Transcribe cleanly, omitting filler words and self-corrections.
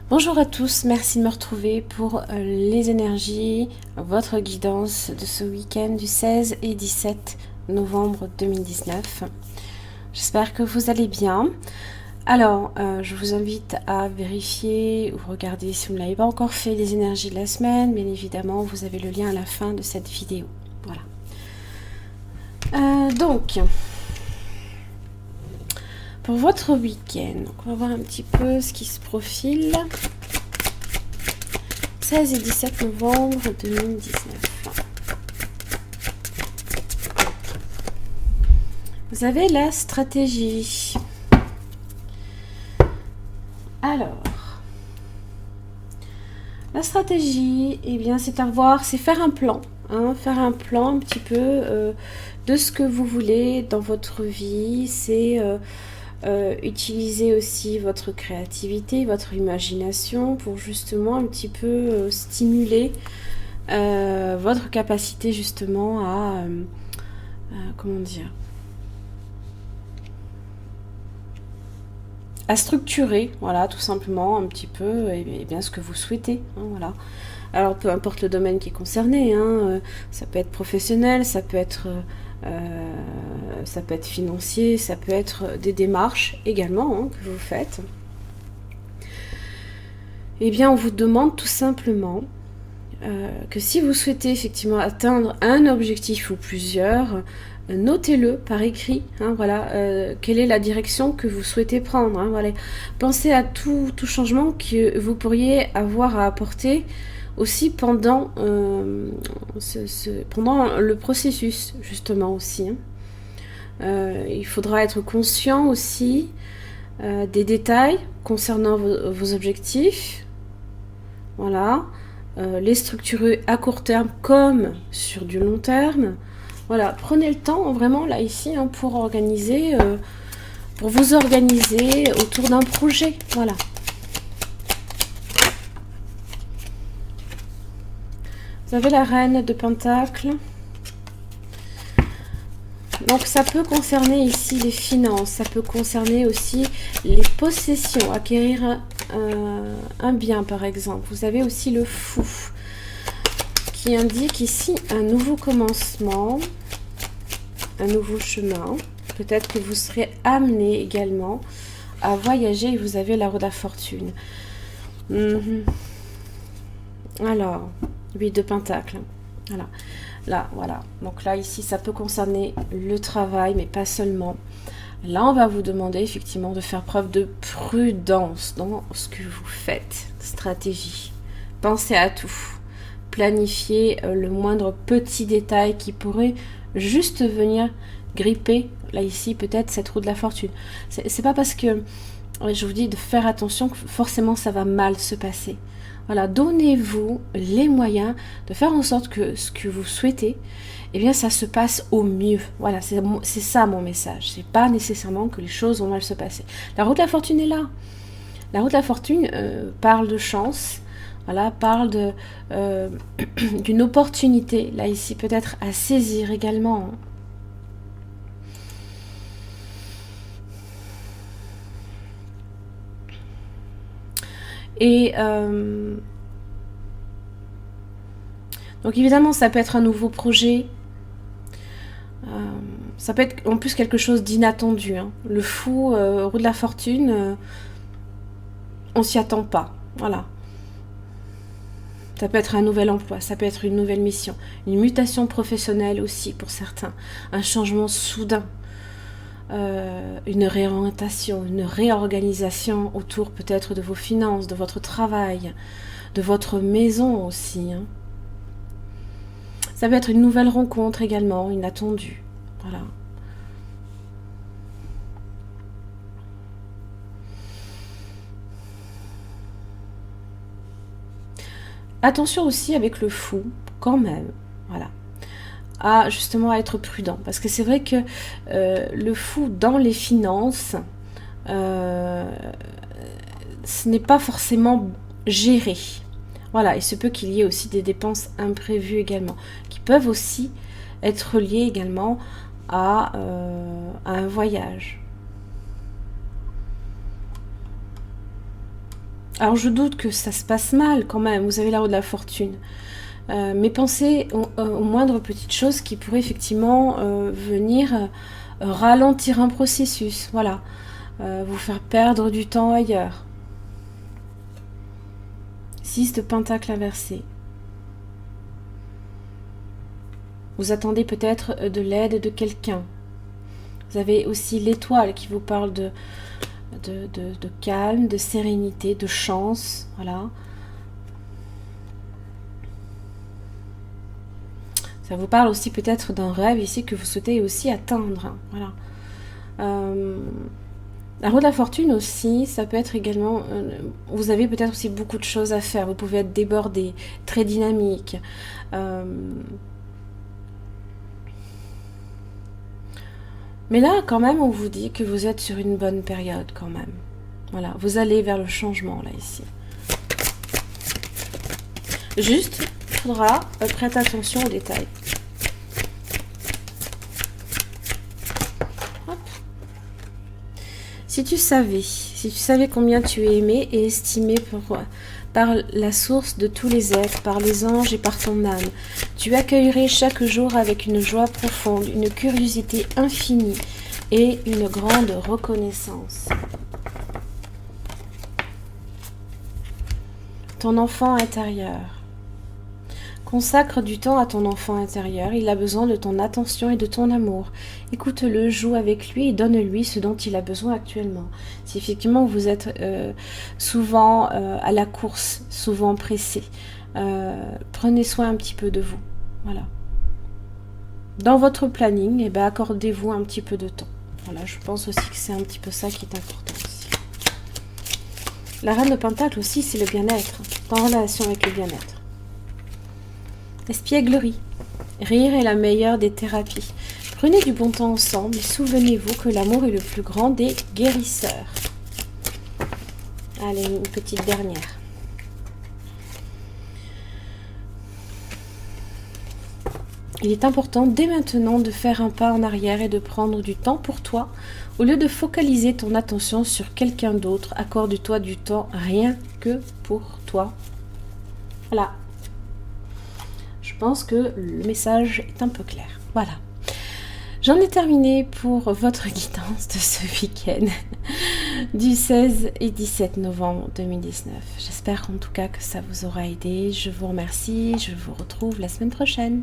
Bonjour à tous, merci de me retrouver pour les énergies, votre guidance de ce week-end du 16 et 17 novembre 2019. J'espère que vous allez bien. Alors, je vous invite à vérifier ou regarder si vous ne l'avez pas encore fait les énergies de la semaine. Bien évidemment, vous avez le lien à la fin de cette vidéo. Voilà. Donc, pour votre week-end, on va voir un petit peu ce qui se profile. 16 et 17 novembre 2019. Vous avez la stratégie. Alors, la stratégie, eh bien, c'est faire un plan. Faire un plan un petit peu de ce que vous voulez dans votre vie. C'est utiliser aussi votre créativité, votre imagination pour justement un petit peu stimuler votre capacité justement à comment dire, à structurer, voilà, tout simplement un petit peu et bien ce que vous souhaitez, voilà. Alors peu importe le domaine qui est concerné, ça peut être professionnel, ça peut être financier, ça peut être des démarches également que vous faites. Eh bien, on vous demande tout simplement que si vous souhaitez effectivement atteindre un objectif ou plusieurs, notez-le par écrit, voilà, quelle est la direction que vous souhaitez prendre, voilà. Pensez à tout changement que vous pourriez avoir à apporter aussi pendant, pendant le processus, justement aussi. Il faudra être conscient aussi des détails concernant vos objectifs, voilà, les structurer à court terme comme sur du long terme. Voilà, prenez le temps vraiment là ici pour pour vous organiser autour d'un projet. Voilà. Vous avez la reine de Pentacle. Donc ça peut concerner ici les finances, ça peut concerner aussi les possessions, acquérir un bien par exemple. Vous avez aussi le fou qui indique ici un nouveau commencement, un nouveau chemin. Peut-être que vous serez amené également à voyager et vous avez la roue de la fortune. Alors, 8 de Pentacle. Voilà. Là, voilà. Donc là, ici, ça peut concerner le travail, mais pas seulement. Là, on va vous demander effectivement de faire preuve de prudence dans ce que vous faites. Stratégie. Pensez à tout. Planifiez le moindre petit détail qui pourrait juste venir gripper, là, ici, peut-être cette roue de la fortune. C'est pas parce que je vous dis de faire attention que forcément ça va mal se passer. Voilà, donnez-vous les moyens de faire en sorte que ce que vous souhaitez, eh bien, ça se passe au mieux. Voilà, c'est ça mon message. C'est pas nécessairement que les choses vont mal se passer. La roue de la fortune est là. La roue de la fortune parle de chance, voilà, parle de d'une opportunité, là ici, peut-être à saisir également. Et donc évidemment, ça peut être un nouveau projet. Ça peut être en plus quelque chose d'inattendu. Le fou, roue de la fortune, on s'y attend pas. Voilà. Ça peut être un nouvel emploi, ça peut être une nouvelle mission, une mutation professionnelle aussi pour certains, un changement soudain, une réorientation, une réorganisation autour peut-être de vos finances, de votre travail, de votre maison aussi. Ça peut être une nouvelle rencontre également, inattendue. Voilà. Attention aussi avec le fou, quand même. Voilà. À justement à être prudent. Parce que c'est vrai que le fou dans les finances, ce n'est pas forcément géré. Voilà, il se peut qu'il y ait aussi des dépenses imprévues également, qui peuvent aussi être liées également à un voyage. Alors je doute que ça se passe mal quand même, vous avez la roue de la fortune. Mais pensez aux moindres petites choses qui pourraient effectivement venir ralentir un processus, voilà, vous faire perdre du temps ailleurs. 6 de pentacle inversé. Vous attendez peut-être de l'aide de quelqu'un. Vous avez aussi l'étoile qui vous parle de calme, de sérénité, de chance, voilà. Ça vous parle aussi peut-être d'un rêve ici que vous souhaitez aussi atteindre. Voilà. La roue de la fortune aussi, ça peut être également... vous avez peut-être aussi beaucoup de choses à faire. Vous pouvez être débordé, très dynamique. Mais là, quand même, on vous dit que vous êtes sur une bonne période quand même. Voilà, vous allez vers le changement là ici. Juste, il faudra prêter attention aux détails. Hop. Si tu savais combien tu es aimé et estimé par la source de tous les êtres, par les anges et par ton âme, tu accueillerais chaque jour avec une joie profonde, une curiosité infinie et une grande reconnaissance. Ton enfant intérieur. Consacre du temps à ton enfant intérieur, il a besoin de ton attention et de ton amour. Écoute-le, joue avec lui et donne-lui ce dont il a besoin actuellement. Si effectivement vous êtes souvent à la course, souvent pressé, prenez soin un petit peu de vous. Voilà. Dans votre planning, eh ben, accordez-vous un petit peu de temps. Voilà, je pense aussi que c'est un petit peu ça qui est important aussi. La reine de Pentacle aussi, c'est le bien-être, en relation avec le bien-être. Espièglerie. Rire est la meilleure des thérapies. Prenez du bon temps ensemble et souvenez-vous que l'amour est le plus grand des guérisseurs. Allez, une petite dernière. Il est important dès maintenant de faire un pas en arrière et de prendre du temps pour toi. Au lieu de focaliser ton attention sur quelqu'un d'autre, accorde-toi du temps rien que pour toi. Voilà. Je pense que le message est un peu clair. Voilà. J'en ai terminé pour votre guidance de ce week-end du 16 et 17 novembre 2019. J'espère en tout cas que ça vous aura aidé. Je vous remercie. Je vous retrouve la semaine prochaine.